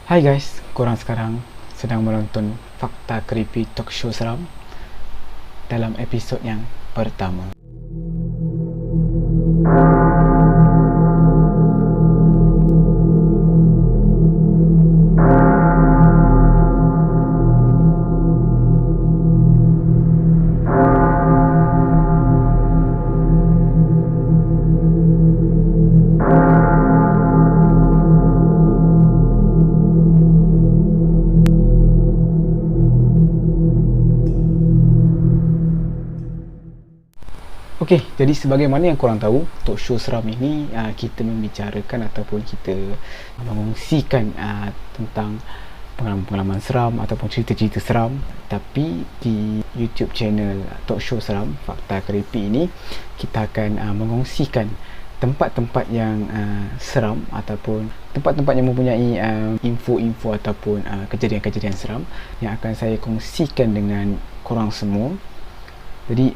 Hai guys, korang sekarang sedang menonton Fakta Creepy Talk Show Seram dalam episod yang pertama. Okey, jadi sebagaimana yang korang tahu, talk show seram ini kita membicarakan ataupun kita mengongsikan tentang pengalaman-pengalaman seram ataupun cerita-cerita seram. Tapi di YouTube channel talk show seram Fakta Creepy ini kita akan mengongsikan tempat-tempat yang seram ataupun tempat-tempat yang mempunyai info-info ataupun kejadian-kejadian seram yang akan saya kongsikan dengan korang semua. Jadi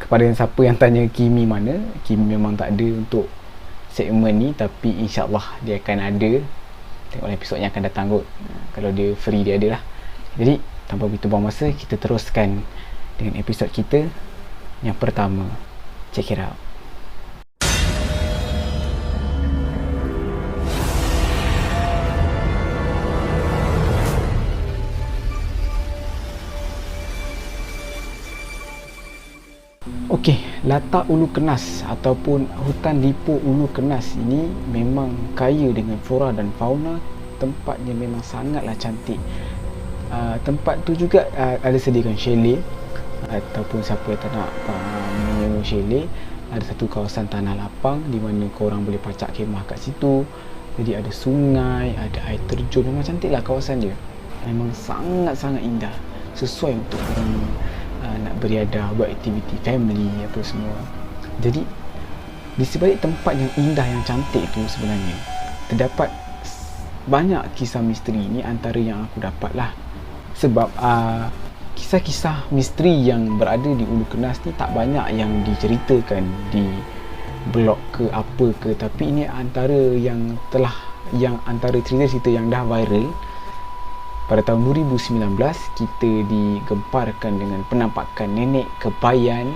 kepada siapa yang tanya Kimi mana, Kimi memang tak ada untuk segmen ni, tapi insyaAllah dia akan ada. Tengok episod yang akan datang kot, kalau dia free dia ada lah. Jadi tanpa begitu buang masa, kita teruskan dengan episod kita yang pertama. Check it out. Okey, latak Ulu Kenas ataupun hutan Lipo Ulu Kenas ini memang kaya dengan flora dan fauna. Tempatnya memang sangatlah cantik. Tempat tu juga ada sediakan chalet, ataupun siapa yang tak nak menyewa chalet, ada satu kawasan tanah lapang di mana korang boleh pacak kemah kat situ. Jadi ada sungai, ada air terjun, memang cantiklah kawasan dia. Memang sangat-sangat indah, sesuai untuk orang nak beriadah, buat aktiviti family apa semua. Jadi di sebalik tempat yang indah yang cantik tu sebenarnya terdapat banyak kisah misteri. Ni antara yang aku dapat lah. Sebab kisah-kisah misteri yang berada di Ulu Kenas ni tak banyak yang diceritakan di blog ke apa ke, tapi ini antara yang antara cerita-cerita yang dah viral. Pada tahun 2019, kita digemparkan dengan penampakan nenek kebayan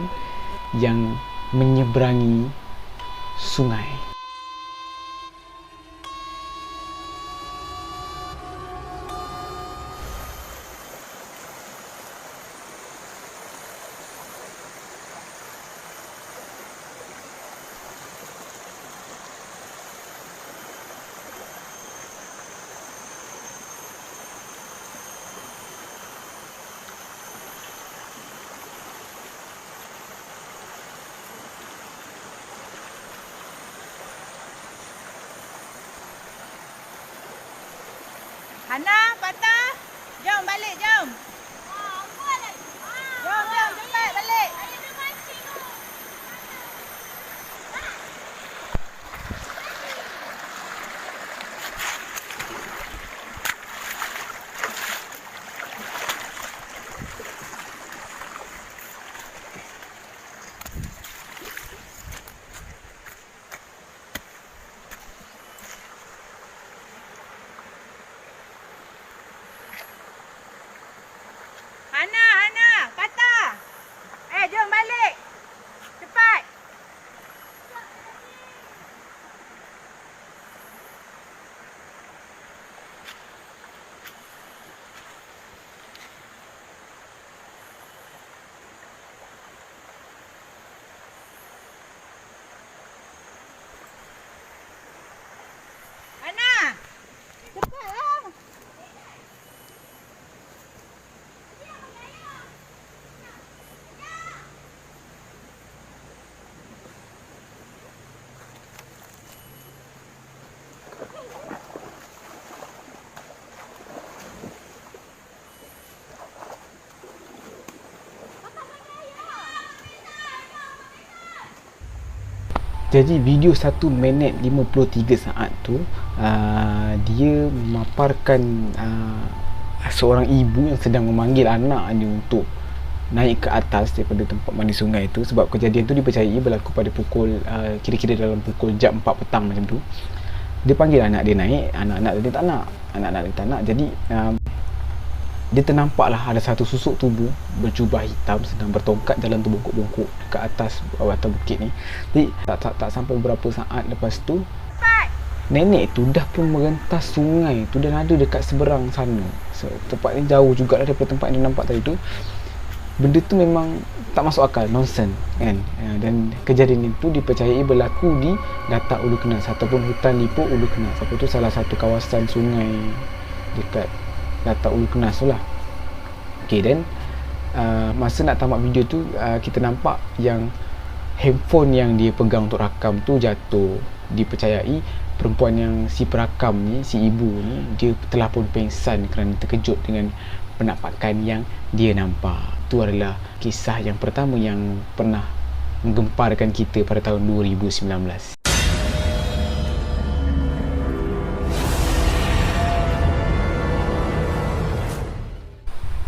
yang menyeberangi sungai. Hana, Patah, jom balik, jom. Jom, cepat balik. Hana, Patah. Jom balik. Cepat. Hana, cepatlah. Jadi video 1 minit 53 saat tu dia memaparkan seorang ibu yang sedang memanggil anaknya untuk naik ke atas daripada tempat mandi sungai itu. Sebab kejadian tu dipercayai berlaku pada pukul kira-kira dalam pukul jam 4 petang macam tu. Dia panggil anak dia naik, anak-anak dia tak nak. Anak-anak dia tak nak. Jadi dia ternampaklah ada satu susuk tubuh berjubah hitam sedang bertongkat jalan terbungkuk-bungkuk dekat atas bukit ni. Jadi tak sampai beberapa saat lepas tu, nenek tu dah pun merentas sungai tu dan ada dekat seberang sana. So, tempat ni jauh jugalah daripada tempat yang dia nampak tadi tu. Benda tu memang tak masuk akal, nonsense kan. Dan kejadian itu dipercayai berlaku di Latak Ulu Kenas ataupun hutan Lipuk Ulu Kenas. Apa tu salah satu kawasan sungai dekat Latak Ulu Kenas tu lah. Okay, dan masa nak tamat video tu, kita nampak yang handphone yang dia pegang untuk rakam tu jatuh. Dipercayai perempuan yang si perakam ni, si ibu ni, dia telah pun pengsan kerana terkejut dengan penampakan yang dia nampak. Itu adalah kisah yang pertama yang pernah menggemparkan kita pada tahun 2019.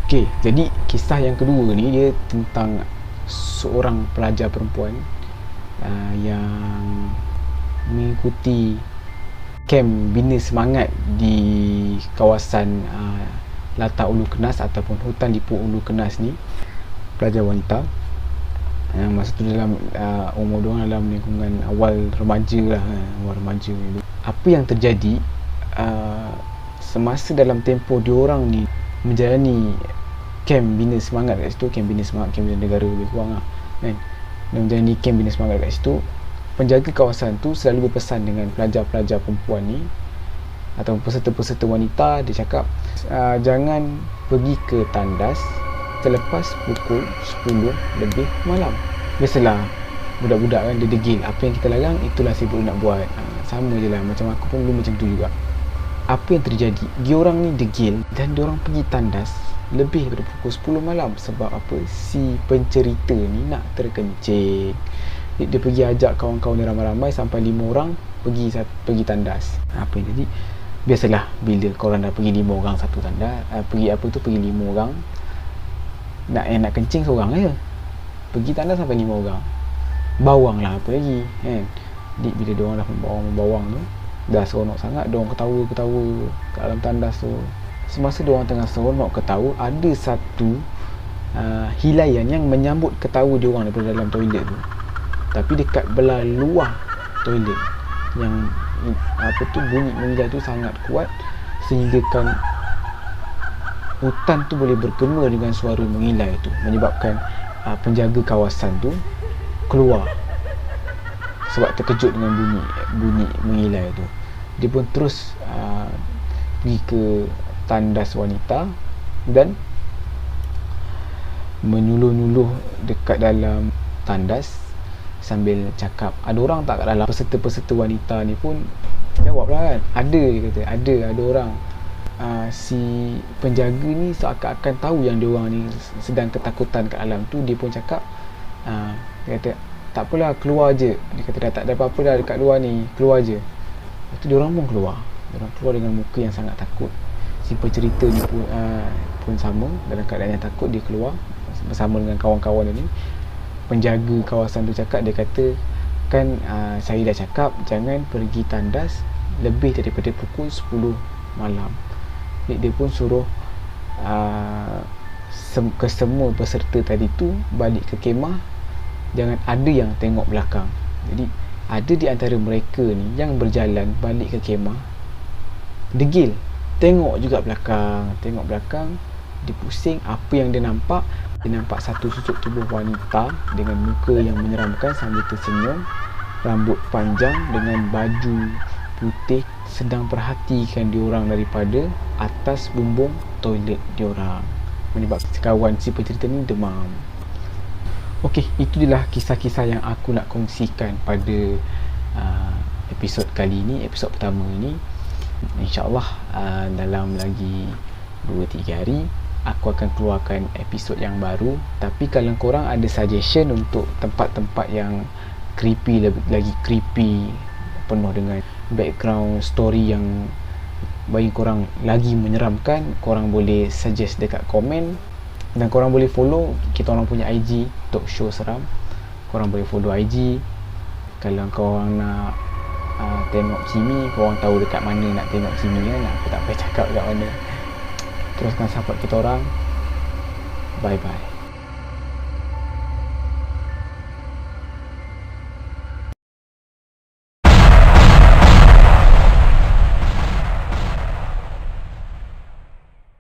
Okey, jadi kisah yang kedua ni dia tentang seorang pelajar perempuan yang mengikuti kem bina semangat di kawasan Latak Ulu Kenas ataupun hutan Lipuk Ulu Kenas ni. Pelajar wanita yang masa tu dalam umur diorang dalam lingkungan awal remaja lah, awal remaja ni. Apa yang terjadi semasa dalam tempoh diorang ni menjalani kem bina semangat kat situ, kem bina semangat, kem bina negara lebih kurang lah kan, dan menjalani kem bina semangat kat situ, penjaga kawasan tu selalu berpesan dengan pelajar-pelajar perempuan ni atau peserta-peserta wanita. Dia cakap jangan pergi ke tandas selepas pukul 10 lebih malam. Biasalah budak-budak kan, dia degil, apa yang kita larang itulah saya boleh nak buat. Sama je lah, macam aku pun dulu macam tu juga. Apa yang terjadi, diorang ni degil dan diorang pergi tandas lebih daripada pukul 10 malam. Sebab apa? Si pencerita ni nak terkencing. Dia pergi ajak kawan-kawan dia ramai-ramai sampai 5 orang pergi tandas. Apa yang jadi, biasalah bila korang dah pergi 5 orang satu tandas, pergi 5 orang nak kencing seorang je, pergi tandas sampai 5 orang, bawang lah apa lagi kan. Jadi bila diorang dah membawang tu, dah seronok sangat diorang ketawa-ketawa kat dalam tandas tu. Semasa diorang tengah seronok ketawa, ada satu hilaian yang menyambut ketawa diorang daripada dalam toilet tu, tapi dekat belah luar toilet yang bunyi menggigil tu sangat kuat sehingga kan hutan tu boleh bergema dengan suara mengilai tu, menyebabkan penjaga kawasan tu keluar sebab terkejut dengan bunyi mengilai tu. Dia pun terus pergi ke tandas wanita dan menyuluh-nyuluh dekat dalam tandas sambil cakap, ada orang tak kat dalam? Peserta-peserta wanita ni pun jawablah kan, ada, dia kata ada orang. Si penjaga ni seakan-akan tahu yang dia orang ni sedang ketakutan kat dalam tu. Dia pun cakap, dia kata tak apalah, keluar je. Dia kata dah tak ada apa-apa dah dekat luar ni, keluar je. Lepas tu dia orang pun keluar. Dia orang keluar dengan muka yang sangat takut. Si pencerita ni pun sama, dalam keadaan yang takut dia keluar bersama dengan kawan-kawan dia ni. Penjaga kawasan tu cakap, dia kata kan saya dah cakap jangan pergi tandas lebih daripada pukul 10 malam. Dia pun suruh kesemua peserta tadi tu balik ke kemah, jangan ada yang tengok belakang. Jadi ada di antara mereka ni yang berjalan balik ke kemah degil, tengok juga belakang, dia pusing. Apa yang dia nampak? Dia nampak satu susuk tubuh wanita dengan muka yang menyeramkan sambil tersenyum, rambut panjang dengan baju putih, sedang perhatikan diorang daripada atas bumbung toilet diorang, menyebabkan kawan si pencerita ni demam. Okey, itu adalah kisah-kisah yang aku nak kongsikan pada episod kali ni, episod pertama ni. InsyaAllah dalam lagi 2-3 hari aku akan keluarkan episod yang baru. Tapi kalau korang ada suggestion untuk tempat-tempat yang creepy, lagi creepy, penuh dengan background story yang bagi korang lagi menyeramkan, korang boleh suggest dekat komen. Dan korang boleh follow kita orang punya IG Talk Show Seram. Korang boleh follow IG. Kalau korang nak tengok Cimi, korang tahu dekat mana nak tengok Cimi kan. Aku tak payah cakap dekat mana. Teruskan support kita orang. Bye bye.